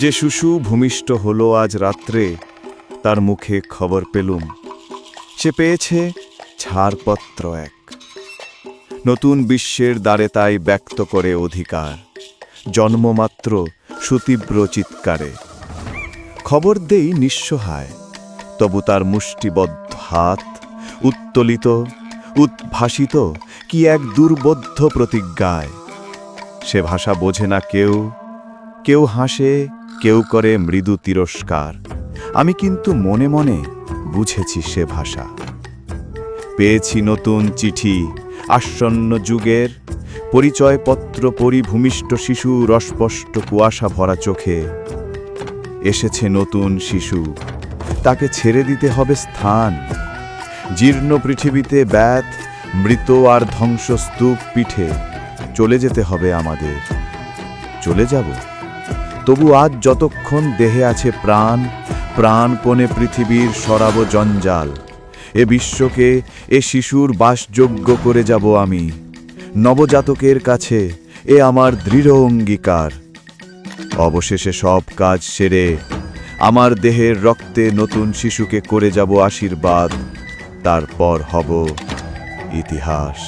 যে শিশু ভূমিষ্ঠ হলো আজ রাত্রে, তার মুখে খবর পেলুম, সে পেয়েছে ছাড়পত্র এক। নতুন বিশ্বের দ্বারে তাই ব্যক্ত করে অধিকার, জন্মমাত্র সুতীব্র চিৎকারে। খবর দেই নিঃসহায়, তবু তার মুষ্টিবদ্ধ হাত উত্তোলিত, উদ্ভাসিত কি এক দুর্বোধ্য প্রতিজ্ঞায়। সে ভাষা বোঝে না কেউ, কেউ হাসে, কেউ করে মৃদু তিরস্কার। আমি কিন্তু মনে মনে বুঝেছি সে ভাষা। পেয়েছি নতুন চিঠি আসন্ন যুগের, পরিচয়পত্র পরিভূমিষ্ঠ শিশু অস্পষ্ট কুয়াশা ভরা চোখে। এসেছে নতুন শিশু, তাকে ছেড়ে দিতে হবে স্থান। জীর্ণ পৃথিবীতে ব্যাথ মৃত আর ধ্বংসস্তূপ পিঠে চলে যেতে হবে আমাদের। চলে যাব, তবু আজ যতক্ষণ দেহে আছে প্রাণ, প্রাণপণে পৃথিবীর সরাব জঞ্জাল। এ বিশ্বকে এ শিশুর বাসযোগ্য করে যাব আমি। নবজাতকের কাছে এ আমার দৃঢ় অঙ্গীকার। অবশেষে সব কাজ সেরে আমার দেহের রক্তে নতুন শিশুকে করে যাব আশীর্বাদ। তারপর হব ইতিহাস।